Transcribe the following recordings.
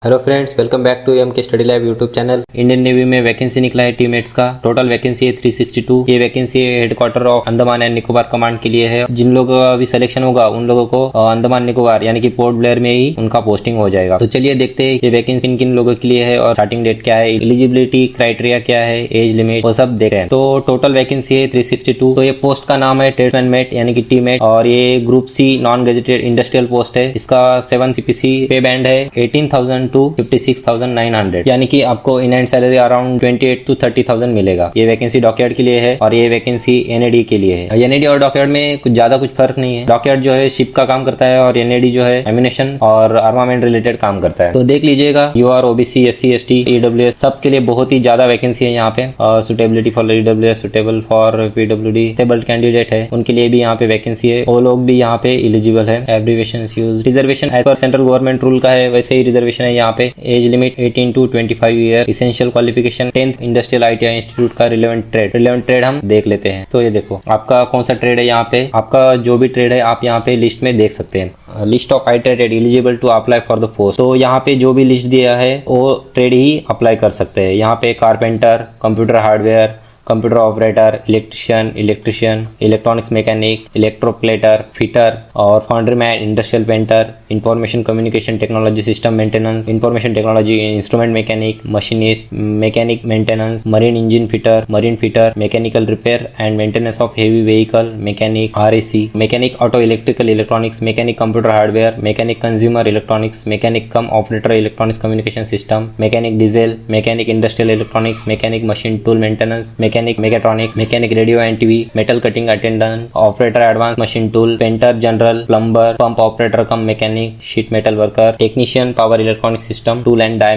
Hello friends, welcome back to M K study lab YouTube channel. Indian navy में vacancy निकला है teammates का। Total vacancy है 362। ये vacancy headquarter of Andaman and Nicobar command के लिए है। जिन लोगों का अभी सिलेक्शन होगा उन लोगों को अंडमान निकोबार यानी कि पोर्ट ब्लेयर में ही उनका पोस्टिंग हो जाएगा। तो चलिए देखते हैं ये वैकेंसी किन किन लोगों के लिए है और स्टार्टिंग डेट क्या है, एलिजिबिलिटी क्राइटेरिया क्या है, एज लिमिट, वो सब देख रहे हैं। तो टोटल वैकेंसी है 362। तो ये पोस्ट का नाम है ट्रेड्समैन मेट यानी कि टीमेट और ये group C non gazetted industrial post है। इसका 7 CPC पे बैंड है 18,000 टू 56,900 यानी कि आपको in and salary around 28 to 30,000 मिलेगा। ये वैकेंसी डॉकयार्ड के लिए है और ये वैकेंसी एनएडी के लिए है। एनएडी और डॉकयार्ड में कुछ फर्क नहीं है। डॉकयार्ड जो है शिप का काम करता है और एनएडी जो है एम्यूनेशन और आर्मामेंट रिलेटेड काम करता है। तो देख लीजिएगा, UR, OBC, SC, ST, EWS सब के लिए बहुत ही ज्यादा वैकेंसी है यहाँ पे। Suitability for EWS, suitable for PWD, stable candidate है उनके लिए भी यहाँ पे वैकेंसी है। वो लोग भी यहाँ पे एलिजिबल है। Abbreviation use, reservation as per central government rule का है वैसे ही रिजर्वेशन है यहाँ पे। Age limit 18 to 25 year. Essential qualification 10th industrial ITI institute का रिलेवेंट ट्रेड हम देख लेते हैं। तो ये देखो आपका कौन सा ट्रेड है यहाँ पे। आपका जो भी ट्रेड है आप यहाँ पे लिस्ट में देख सकते हैं। List of I trade eligible to apply for the post. तो यहाँ पे जो भी लिस्ट दिया है वो ट्रेड ही अप्लाई कर सकते हैं। यहाँ पे carpenter, computer hardware, computer operator, electrician, electronics mechanic, electroplater, fitter और foundry man, industrial painter, information communication technology system maintenance, information technology instrument mechanic, machinist, mechanic maintenance, marine engine fitter, mechanical repair and maintenance of heavy vehicle, mechanic RAC, mechanic auto electrical electronics, mechanic computer hardware, mechanic consumer electronics, mechanic cum operator electronics communication system, mechanic diesel, mechanic industrial electronics, mechanic machine tool maintenance, mechanic mechatronic, mechanic radio and TV, metal cutting attendant, operator advance machine tool, painter general, plumber, pump operator cum mechanic, sheet metal worker, technician power electronic system, tool and die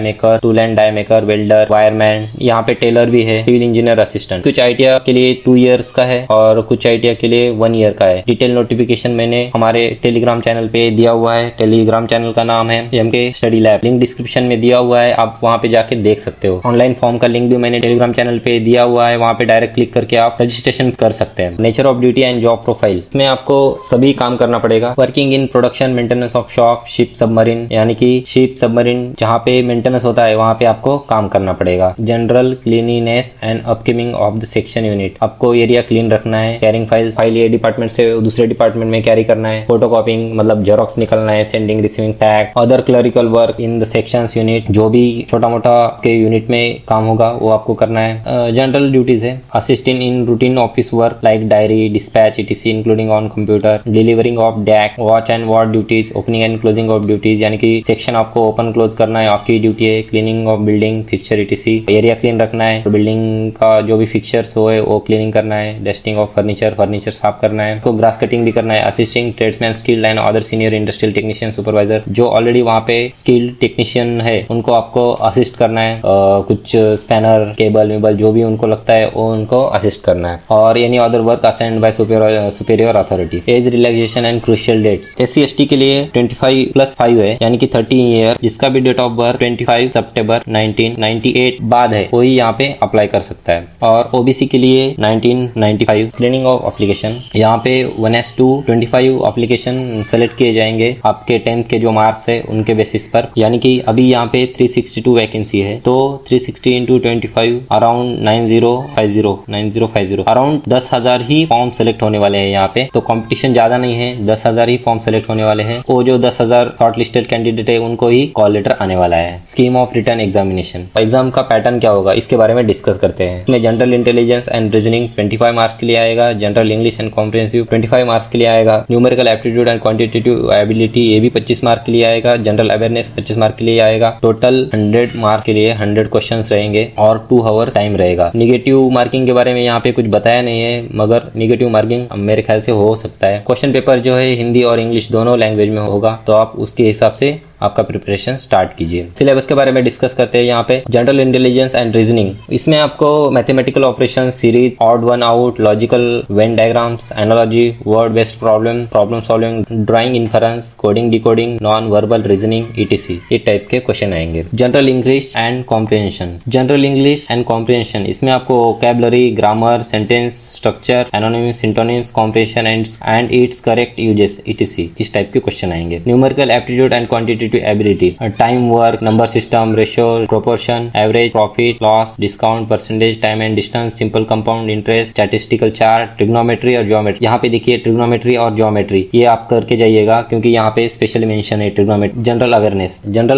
maker, welder, wireman, यहाँ पे tailor भी है, civil engineer assistant. कुछ ITI के लिए 2 years का है और कुछ आईटीआई के लिए 1 ईयर का है। डिटेल नोटिफिकेशन मैंने हमारे टेलीग्राम चैनल पे दिया हुआ है। टेलीग्राम चैनल का नाम है MK study lab. Link description में दिया हुआ है, आप वहाँ पे जाके देख सकते हो। ऑनलाइन फॉर्म का लिंक भी मैंने टेलीग्राम चैनल पे दिया हुआ है, वहाँ पे डायरेक्ट क्लिक करके आप रजिस्ट्रेशन कर सकते हैं। Nature of duty and job profile में आपको सभी काम करना पड़ेगा। Working in production, maintenance of shop, ship, submarine यानी कि शिप सबमरीन जहाँ पे मेंटेनेंस होता है वहाँ पे आपको काम करना पड़ेगा। General cleanliness and upcoming of the section unit, आपको एरिया क्लीन रखना है। कैरिंग फाइल ये डिपार्टमेंट से दूसरे डिपार्टमेंट में कैरी करना है। फोटो कॉपिंग मतलब जेरोक्स निकलना है। Sending, receiving tag, other clerical work in the sections unit, जो भी छोटा मोटा के यूनिट में काम होगा वो आपको करना है। जनरल ड्यूटीज है, assist in routine office work like diary, dispatch, etc. including on computer, delivering of DAC, watch and ward duties, opening and closing of duties यानी कि सेक्शन आपको ओपन क्लोज करना है, आपकी ड्यूटी है। Cleaning of building, fixture etc. Area clean रखना है। Building का जो भी फिक्चर्स हो है वो क्लीनिंग करना है। डस्टिंग ऑफ फर्नीचर साफ करना है। उसको ग्रास कटिंग भी करना है। Assisting tradesman skilled and other senior industrial technician supervisor, जो ऑलरेडी वहाँ पे स्किल्ड टेक्नीशियन है उनको आपको असिस्ट करना है। कुछ स्पैनर, केबल जो भी उनको लगता है वो उनको असिस्ट करना है। और any other work assigned by superior authority. Age relaxation and crucial dates, SC ST के लिए 25+5 है यानी कि 30 ईयर। जिसका भी डेट ऑफ बर्थ 25 सितंबर 1998 बाद है वही यहाँ पे अप्लाई कर सकता है। और OBC के लिए 1995। स्क्रीनिंग ऑफ एप्लीकेशन, यहाँ पे 1:2 25 एप्लीकेशन सेलेक्ट किए जाएंगे आपके 10th के जो मार्क्स है उनके बेसिस पर। यानी कि अभी यहाँ पे 362 वैकेंसी है तो 360 into 25 अराउंड 9050 अराउंड 10,000 ही फॉर्म सेलेक्ट होने वाले हैं यहाँ पे। तो कंपटीशन ज्यादा नहीं है, 10,000 ही फॉर्म सेलेक्ट होने वाले हैं। वो जो 10,000 शॉर्ट लिस्टेड कैंडिडेट है उनको ही कॉल लेटर आने वाला है। Scheme of return examination, exam का पैटर्न क्या होगा इसके बारे में डिस्कस करते हैं। इसमें general intelligence and reasoning 25 marks के लिए आएगा। General English and comprehensive 25 marks के लिए आएगा। Numerical aptitude and quantitative ability ये भी 25 मार्क के लिए आएगा। जनरल अवेयरनेस 25 मार्क के लिए आएगा। टोटल 100 मार्क के लिए 100 क्वेश्चन रहेंगे और 2 आवर्स टाइम रहेगा। निगेटिव मार्किंग के बारे में यहाँ पे कुछ बताया नहीं है, मगर निगेटिव मार्किंग मेरे ख्याल से हो सकता है। क्वेश्चन पेपर जो है हिंदी और इंग्लिश दोनों लैंग्वेज में होगा, तो आप उसके हिसाब से आपका प्रिपरेशन स्टार्ट कीजिए। सिलेबस के बारे में डिस्कस करते हैं यहाँ पे। जनरल इंटेलिजेंस एंड रीजनिंग, इसमें आपको mathematical operation, series, odd one out, logical, Venn diagrams, analogy, word based problem solving, drawing, inference, coding, decoding, non verbal reasoning etc. ये टाइप के क्वेश्चन आएंगे। General English and comprehension, general English and comprehension, इसमें आपको vocabulary, grammar, sentence structure, antonyms, synonyms, comprehension and its correct usages etc. इस type के question आएंगे। Numerical aptitude and quantitative cognitive ability, time work, number system, ratio, proportion, average, profit loss, discount, percentage, time and distance, simple compound interest, statistical chart, trigonometry और geometry. यहाँ पे देखिए trigonometry और geometry ये आप करके जाइएगा क्योंकि यहाँ पे स्पेशली मेंशन है ट्रिग्नोमेट्री। जनरल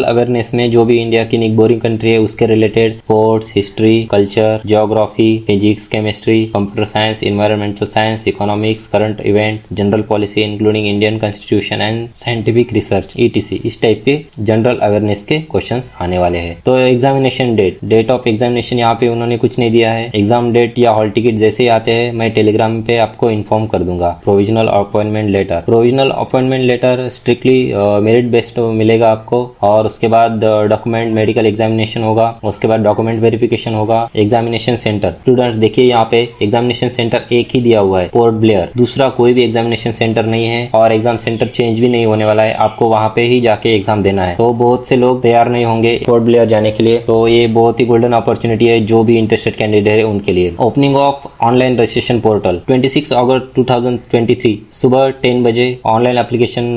अवेयरनेस में जो भी इंडिया की बोरिंग कंट्री है उसके related sports, history, culture, geography, physics, chemistry, computer science, environmental science, economics, current event, general policy including Indian constitution and scientific research ETC, इस type के general awareness के questions आने वाले हैं। तो एग्जामिनेशन डेट ऑफ एग्जामिनेशन यहाँ पे उन्होंने कुछ नहीं दिया है। एग्जाम डेट या हॉल टिकट जैसे ही आते हैं मैं टेलीग्राम पे आपको इन्फॉर्म कर दूंगा। Provisional appointment letter strictly merit based मिलेगा आपको, और उसके बाद डॉक्यूमेंट मेडिकल एग्जामिनेशन होगा, उसके बाद डॉक्यूमेंट वेरिफिकेशन होगा। एग्जामिनेशन सेंटर स्टूडेंट्स देखिए यहाँ पे एग्जामिनेशन सेंटर एक ही दिया हुआ है, पोर्ट ब्लेयर, दूसरा कोई भी एग्जामिनेशन सेंटर नहीं है और एग्जाम सेंटर चेंज भी नहीं होने वाला है, आपको वहाँ पे ही जाके एग्जाम देना है। तो बहुत से लोग तैयार नहीं होंगे पोर्ट ब्लेयर जाने के लिए, तो ये बहुत ही गोल्डन अपॉर्चुनिटी है जो भी इंटरेस्टेड कैंडिडेट है उनके लिए। Opening of online registration portal 26 अगस्त 2023 सुबह 10 बजे online application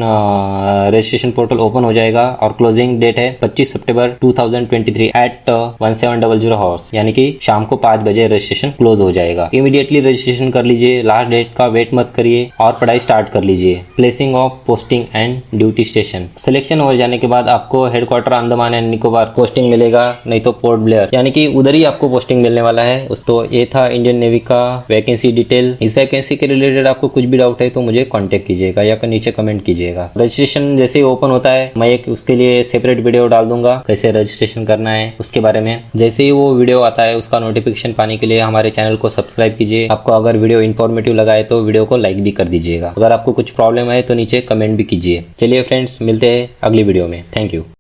registration portal open हो जाएगा और क्लोजिंग डेट है 25 सितंबर 2023 एट 1700 हॉर्स, यानी कि शाम को 5 बजे रजिस्ट्रेशन क्लोज हो जाएगा। इमीडिएटली रजिस्ट्रेशन कर लीजिए, लास्ट डेट का वेट मत करिए और पढ़ाई स्टार्ट कर लीजिए। Placing of posting and duty station, selection हो जाने के बाद आपको headquarter Andaman and Nicobar posting मिलेगा, नहीं तो पोर्ट ब्लेयर, यानी कि उधर ही आपको पोस्टिंग मिलने वाला है। तो ये था इंडियन नेवी का वैकेंसी डिटेल। इस वैकेंसी के रिलेटेड आपको कुछ भी डाउट है तो मुझे कांटेक्ट कीजिएगा या नीचे कमेंट कीजिएगा। रजिस्ट्रेशन जैसे ही ओपन होता है मैं एक उसके लिए सेपरेट वीडियो डाल दूंगा कैसे रजिस्ट्रेशन करना है उसके बारे में। जैसे ही वो वीडियो आता है उसका नोटिफिकेशन पाने के लिए हमारे चैनल को सब्सक्राइब कीजिए। आपको अगर वीडियो इन्फॉर्मेटिव लगा है तो वीडियो को लाइक भी कर दीजिएगा। अगर आपको कुछ प्रॉब्लम है तो नीचे कमेंट भी कीजिए। चलिए फ्रेंड्स, मिलते हैं अगली वीडियो में। Thank you.